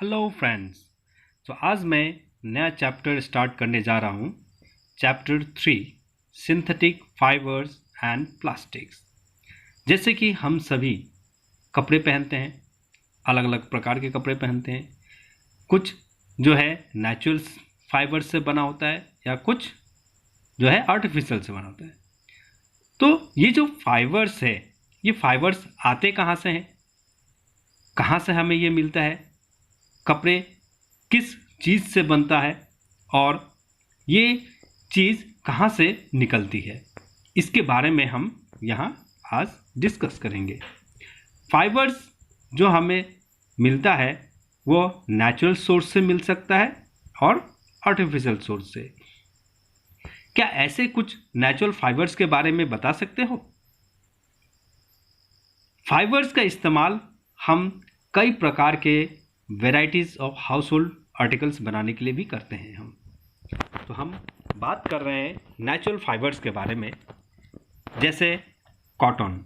Hello friends. तो आज मैं नया चैप्टर स्टार्ट करने जा रहा हूँ। Chapter 3 synthetic fibres and plastics. जैसे कि हम सभी कपड़े पहनते हैं, अलग अलग प्रकार के कपड़े पहनते हैं। कुछ जो है नेचुरल फाइबर से बना होता है या कुछ जो है आर्टिफिशियल से बना होता है। तो ये जो फाइबर्स है, ये फाइबर्स आते कहाँ से हैं, कहाँ से हमें ये मिलता है, कपड़े किस चीज़ से बनता है और ये चीज़ कहाँ से निकलती है, इसके बारे में हम यहाँ आज डिस्कस करेंगे। फाइबर्स जो हमें मिलता है वो नेचुरल सोर्स से मिल सकता है और आर्टिफिशियल सोर्स से। क्या ऐसे कुछ नेचुरल फाइबर्स के बारे में बता सकते हो? फाइबर्स का इस्तेमाल हम कई प्रकार के varieties of house hold articles बनाने के लिए भी करते हैं। हम बात कर रहे हैं नेचुरल फाइबर्स के बारे में, जैसे कॉटन,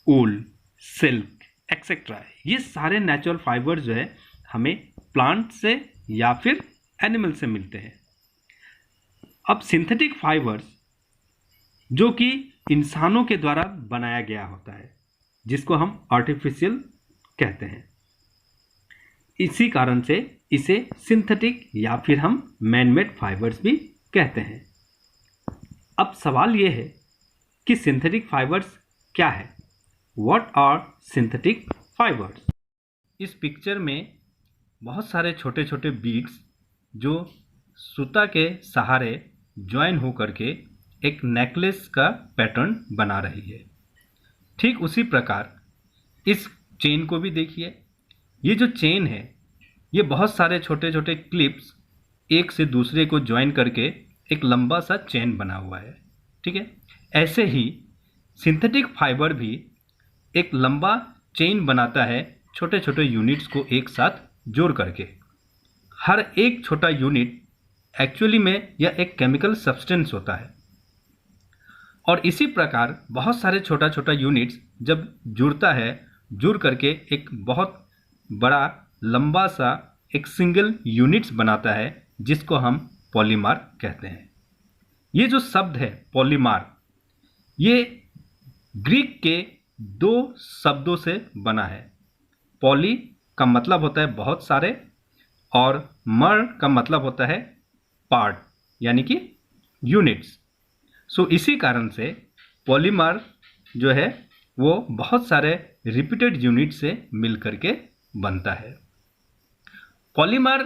वूल, सिल्क एक्सेट्रा। ये सारे नेचुरल फाइबर्स जो है हमें प्लांट से या फिर एनिमल से मिलते हैं। अब सिंथेटिक फाइबर्स जो कि इंसानों के द्वारा बनाया गया होता है, जिसको हम आर्टिफिशियल कहते हैं, इसी कारण से इसे सिंथेटिक या फिर हम मैनमेड फाइबर्स भी कहते हैं। अब सवाल यह है कि सिंथेटिक फाइबर्स क्या है? What are synthetic fibres? इस पिक्चर में बहुत सारे छोटे छोटे बीड्स जो सूता के सहारे ज्वाइन हो करके एक नेकलेस का पैटर्न बना रही है। ठीक उसी प्रकार इस चेन को भी देखिए। ये जो चेन है, ये बहुत सारे छोटे छोटे क्लिप्स एक से दूसरे को ज्वाइन करके एक लंबा सा चेन बना हुआ है। ठीक है, ऐसे ही सिंथेटिक फाइबर भी एक लंबा चेन बनाता है, छोटे छोटे यूनिट्स को एक साथ जोड़ करके। हर एक छोटा यूनिट एक्चुअली में यह एक केमिकल सब्सटेंस होता है, और इसी प्रकार बहुत सारे छोटा छोटा यूनिट्स जब जुड़ता है, जुड़ करके एक बहुत बड़ा लंबा सा एक सिंगल यूनिट्स बनाता है, जिसको हम पॉलीमर कहते हैं। ये जो शब्द है पॉलीमर, ये ग्रीक के दो शब्दों से बना है। पॉली का मतलब होता है बहुत सारे, और मर का मतलब होता है पार्ट, यानी कि यूनिट्स। सो इसी कारण से पॉलीमर जो है वो बहुत सारे रिपीटेड यूनिट से मिल करके बनता है। पॉलीमर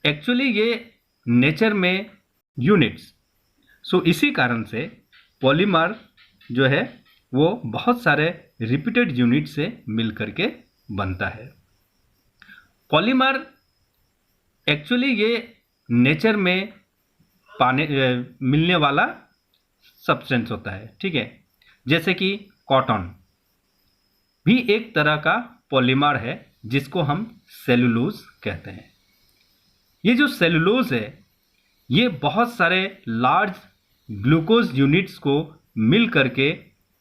एक्चुअली ये नेचर में यूनिट्स, सो इसी कारण से पॉलीमर जो है वो बहुत सारे रिपीटेड यूनिट से मिल करके बनता है। पॉलीमर एक्चुअली ये नेचर में मिलने वाला सब्सटेंस होता है। ठीक है, जैसे कि कॉटन भी एक तरह का पॉलीमर है, जिसको हम सेलुलोज कहते हैं। ये जो सेलुलोज है, ये बहुत सारे लार्ज ग्लूकोज यूनिट्स को मिल करके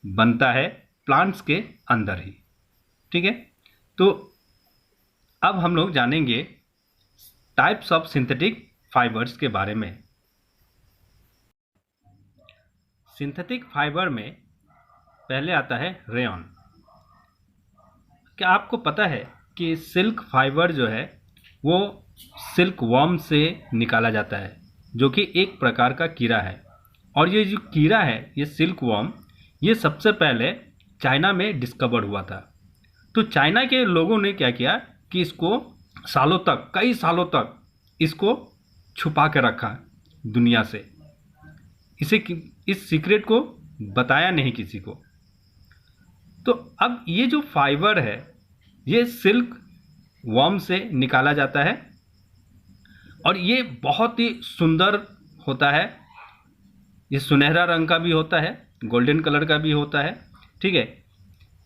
बनता है प्लांट्स के अंदर ही। ठीक है, तो अब हम लोग जानेंगे टाइप्स ऑफ सिंथेटिक फाइबर्स के बारे में। सिंथेटिक फाइबर में पहले आता है रेयॉन। क्या आपको पता है कि सिल्क फाइबर जो है वो सिल्क वर्म से निकाला जाता है, जो कि एक प्रकार का कीड़ा है। और ये जो कीड़ा है, ये सिल्क वर्म, ये सबसे पहले चाइना में डिस्कवर हुआ था। तो चाइना के लोगों ने क्या किया कि इसको सालों तक, कई सालों तक इसको छुपा के रखा दुनिया से। इस सीक्रेट को बताया नहीं किसी को। तो अब ये जो फाइबर है, ये सिल्क वर्म से निकाला जाता है, और ये बहुत ही सुंदर होता है। ये सुनहरा रंग का भी होता है, गोल्डन कलर का भी होता है। ठीक है,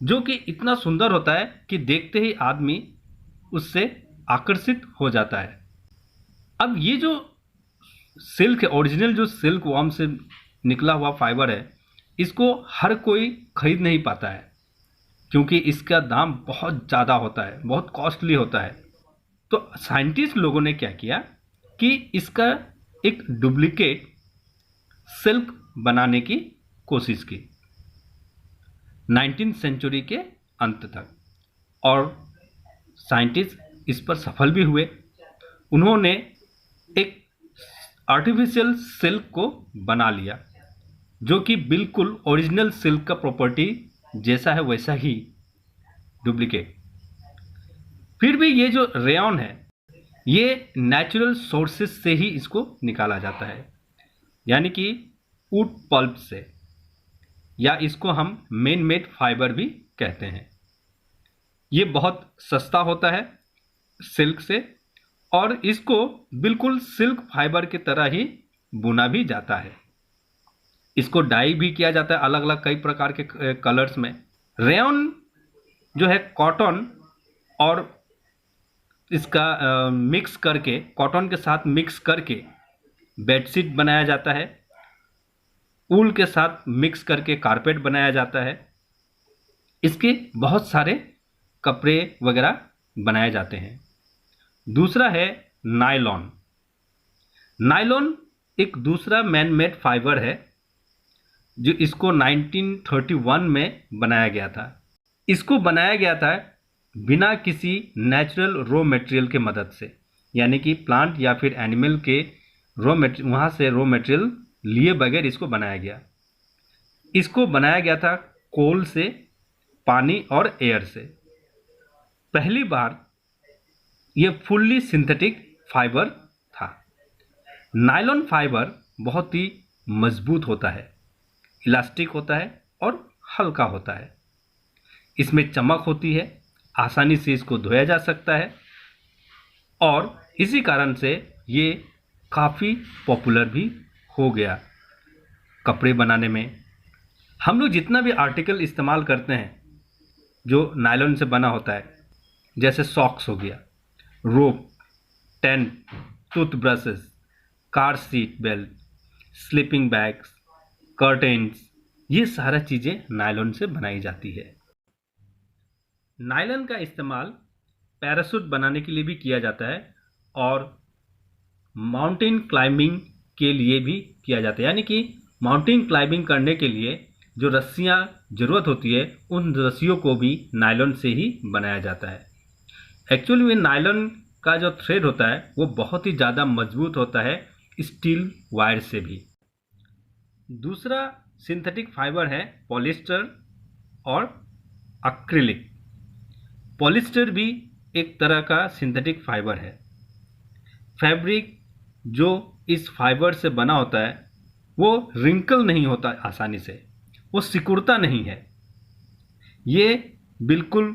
जो कि इतना सुंदर होता है कि देखते ही आदमी उससे आकर्षित हो जाता है। अब ये जो सिल्क है, ओरिजिनल जो सिल्क वर्म से निकला हुआ फाइबर है, इसको हर कोई खरीद नहीं पाता है, क्योंकि इसका दाम बहुत ज़्यादा होता है, बहुत कॉस्टली होता है। तो साइंटिस्ट लोगों ने क्या किया कि इसका एक डुप्लीकेट सिल्क बनाने की कोशिश की 19वीं सेंचुरी के अंत तक, और साइंटिस्ट इस पर सफल भी हुए। उन्होंने एक आर्टिफिशियल सिल्क को बना लिया जो कि बिल्कुल ओरिजिनल सिल्क का प्रॉपर्टी जैसा है वैसा ही डुप्लीकेट। फिर भी ये जो रेयॉन है ये नेचुरल सोर्सेस से ही इसको निकाला जाता है, यानी कि वुड पल्प से, या इसको हम मैन मेड फाइबर भी कहते हैं। ये बहुत सस्ता होता है सिल्क से, और इसको बिल्कुल सिल्क फाइबर की तरह ही बुना भी जाता है। इसको डाई भी किया जाता है अलग अलग कई प्रकार के कलर्स में। रेयॉन जो है कॉटन और इसका मिक्स करके, कॉटन के साथ मिक्स करके बेडशीट बनाया जाता है, ऊल के साथ मिक्स करके कारपेट बनाया जाता है, इसके बहुत सारे कपड़े वगैरह बनाए जाते हैं। दूसरा है नायलॉन। नायलॉन एक दूसरा मैन मेड फाइबर है जो इसको 1931 में बनाया गया था। इसको बनाया गया था बिना किसी नेचुरल रॉ मटेरियल के मदद से, यानी कि प्लांट या फिर एनिमल के वहाँ से रॉ मटेरियल लिए बगैर इसको बनाया गया। इसको बनाया गया था कोल से, पानी और एयर से। पहली बार ये फुल्ली सिंथेटिक फाइबर था। नायलॉन फाइबर बहुत ही मजबूत होता है, इलास्टिक होता है और हल्का होता है। इसमें चमक होती है, आसानी से इसको धोया जा सकता है, और इसी कारण से ये काफ़ी पॉपुलर भी हो गया कपड़े बनाने में। हम लोग जितना भी आर्टिकल इस्तेमाल करते हैं जो नायलॉन से बना होता है, जैसे सॉक्स हो गया, rope, tent, toothbrushes, car seat belt, sleeping bags, curtains, ये सारा चीज़ें नायलॉन से बनाई जाती है। नायलॉन का इस्तेमाल पैराशूट बनाने के लिए भी किया जाता है और माउंटेन क्लाइंबिंग के लिए भी किया जाता है, यानी कि माउंटेन क्लाइंबिंग करने के लिए जो रस्सियाँ ज़रूरत होती है उन रस्सियों को भी नायलॉन से ही बनाया जाता है। एक्चुअली में नायलॉन का जो थ्रेड होता है वो बहुत ही ज़्यादा मजबूत होता है स्टील वायर से भी। दूसरा सिंथेटिक फाइबर है पॉलिएस्टर और एक्रिलिक। पॉलिएस्टर भी एक तरह का सिंथेटिक फाइबर है। फैब्रिक जो इस फाइबर से बना होता है वो रिंकल नहीं होता आसानी से, वो सिकुड़ता नहीं है, ये बिल्कुल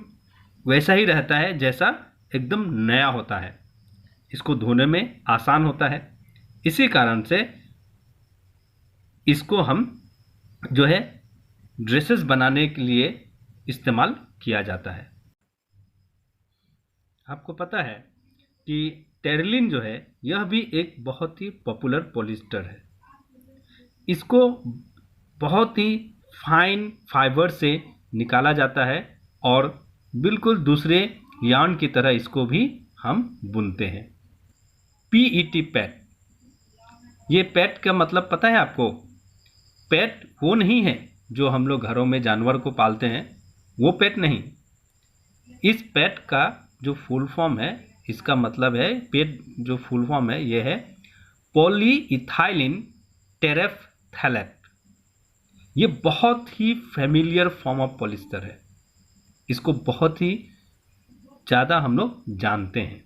वैसा ही रहता है जैसा एकदम नया होता है। इसको धोने में आसान होता है, इसी कारण से इसको हम जो है ड्रेसेस बनाने के लिए इस्तेमाल किया जाता है। आपको पता है कि टेरिलिन जो है यह भी एक बहुत ही पॉपुलर पॉलिएस्टर है। इसको बहुत ही फाइन फाइबर से निकाला जाता है और बिल्कुल दूसरे यार्न की तरह इसको भी हम बुनते हैं। पीईटी पैट, ये पैट का मतलब पता है आपको? पैट वो नहीं है जो हम लोग घरों में जानवर को पालते हैं, वो पैट नहीं। इस पैट का जो फुल फॉर्म है, इसका मतलब है, पेट जो फुल फॉर्म है ये है पॉलीइथाइलिन टेरेफ्थैलेट। ये बहुत ही फेमिलियर फॉर्म ऑफ पॉलिएस्टर है, इसको बहुत ही ज़्यादा हम लोग जानते हैं।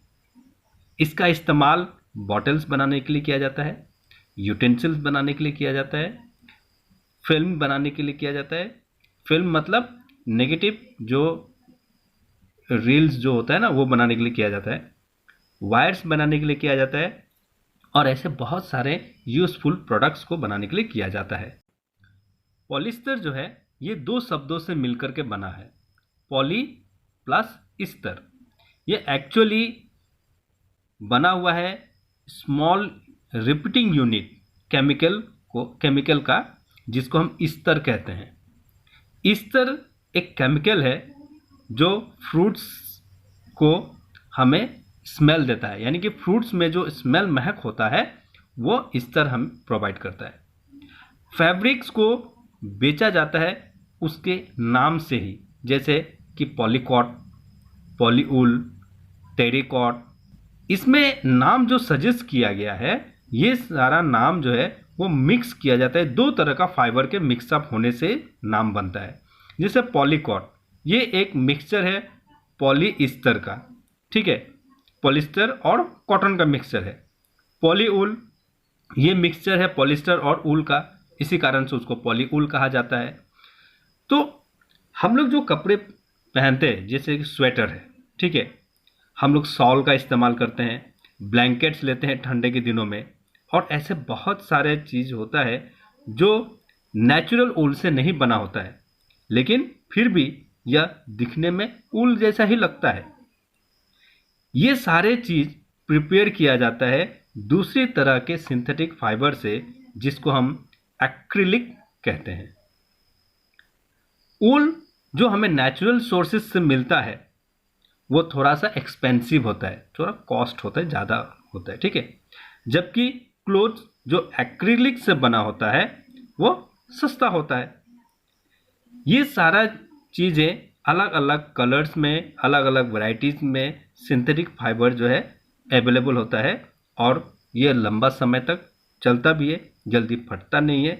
इसका इस्तेमाल बॉटल्स बनाने के लिए किया जाता है, यूटेंसिल्स बनाने के लिए किया जाता है, फिल्म बनाने के लिए किया जाता है। फिल्म मतलब नेगेटिव जो रील्स जो होता है ना, वो बनाने के लिए किया जाता है, वायर्स बनाने के लिए किया जाता है, और ऐसे बहुत सारे यूज़फुल प्रोडक्ट्स को बनाने के लिए किया जाता है। पॉलिएस्टर जो है ये दो शब्दों से मिलकर के बना है, पॉली प्लस इस्तर। ये एक्चुअली बना हुआ है स्मॉल रिपीटिंग यूनिट केमिकल का, जिसको हम इस्तर कहते हैं। इस्तर एक केमिकल है जो फ्रूट्स को हमें स्मेल देता है, यानी कि फ्रूट्स में जो स्मेल महक होता है वो इस तरह हम प्रोवाइड करता है। फैब्रिक्स को बेचा जाता है उसके नाम से ही, जैसे कि पॉलीकॉट, पॉलीवूल, टेरिकॉट। इसमें नाम जो सजेस्ट किया गया है, ये सारा नाम जो है वो मिक्स किया जाता है, दो तरह का फाइबर के मिक्सअप होने से नाम बनता है। जैसे पॉलीकॉट, ये एक मिक्सचर है पॉलीइस्टर का, ठीक है, पॉलिस्टर और कॉटन का मिक्सचर है। पॉलीवूल, ये मिक्सचर है पॉलिस्टर और ऊल का, इसी कारण से उसको पॉलीवूल कहा जाता है। तो हम लोग जो कपड़े पहनते हैं, जैसे कि स्वेटर है, ठीक है, हम लोग शॉल का इस्तेमाल करते हैं, ब्लैंकेट्स लेते हैं ठंडे के दिनों में, और ऐसे बहुत सारे चीज़ होता है जो नेचुरल ऊल से नहीं बना होता है, लेकिन फिर भी यह दिखने में ऊल जैसा ही लगता है। ये सारे चीज़ प्रिपेयर किया जाता है दूसरी तरह के सिंथेटिक फाइबर से, जिसको हम एक्रिलिक कहते हैं। ऊल जो हमें नेचुरल सोर्सेज से मिलता है वो थोड़ा सा एक्सपेंसिव होता है, थोड़ा कॉस्ट होता है, ज़्यादा होता है, ठीक है, जबकि क्लोथ जो एक्रिलिक से बना होता है वो सस्ता होता है। ये सारा चीज़ें अलग अलग कलर्स में, अलग अलग वैरायटीज़ में सिंथेटिक फाइबर जो है अवेलेबल होता है, और ये लंबा समय तक चलता भी है, जल्दी फटता नहीं है,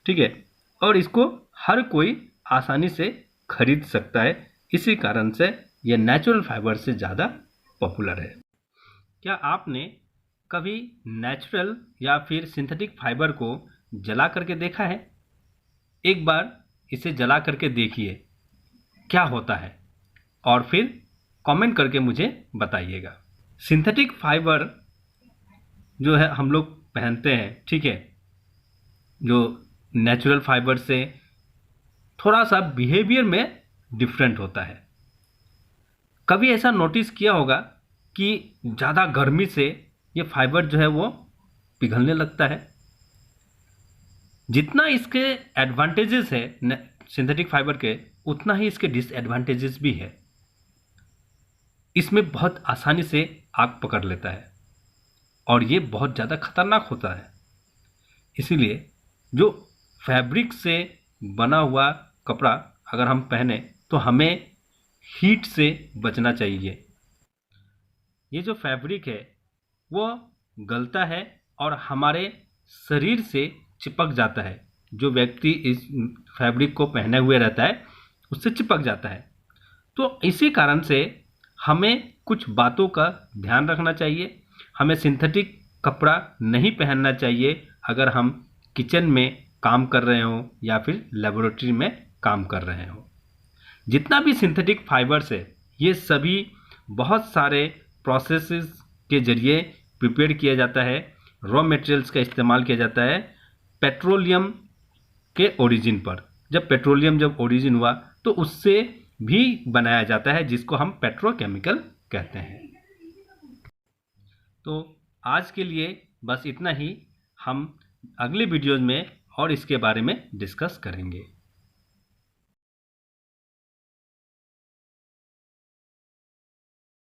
ठीक है, और इसको हर कोई आसानी से खरीद सकता है। इसी कारण से ये नेचुरल फाइबर से ज़्यादा पॉपुलर है। क्या आपने कभी नेचुरल या फिर सिंथेटिक फाइबर को जला करके देखा है? एक बार इसे जला करके देखिए क्या होता है, और फिर कमेंट करके मुझे बताइएगा। सिंथेटिक फाइबर जो है हम लोग पहनते हैं, ठीक है, जो नेचुरल फाइबर से थोड़ा सा बिहेवियर में डिफरेंट होता है। कभी ऐसा नोटिस किया होगा कि ज़्यादा गर्मी से ये फाइबर जो है वो पिघलने लगता है। जितना इसके एडवांटेजेस है सिंथेटिक फाइबर के, उतना ही इसके डिसएडवांटेजेस भी है। इसमें बहुत आसानी से आग पकड़ लेता है और ये बहुत ज़्यादा खतरनाक होता है। इसीलिए जो फैब्रिक से बना हुआ कपड़ा अगर हम पहने तो हमें हीट से बचना चाहिए। ये जो फैब्रिक है वो गलता है और हमारे शरीर से चिपक जाता है। जो व्यक्ति इस फैब्रिक को पहने हुए रहता है उससे चिपक जाता है। तो इसी कारण से हमें कुछ बातों का ध्यान रखना चाहिए। हमें सिंथेटिक कपड़ा नहीं पहनना चाहिए अगर हम किचन में काम कर रहे हो या फिर लेबोरेटरी में काम कर रहे हो। जितना भी सिंथेटिक फाइबर्स है ये सभी बहुत सारे प्रोसेसेस के जरिए प्रिपेयर किया जाता है। रॉ मटेरियल्स का इस्तेमाल किया जाता है पेट्रोलियम के ओरिजिन पर। जब पेट्रोलियम ओरिजिन हुआ तो उससे भी बनाया जाता है, जिसको हम पेट्रोकेमिकल कहते हैं। तो आज के लिए बस इतना ही। हम अगले वीडियोज में और इसके बारे में डिस्कस करेंगे।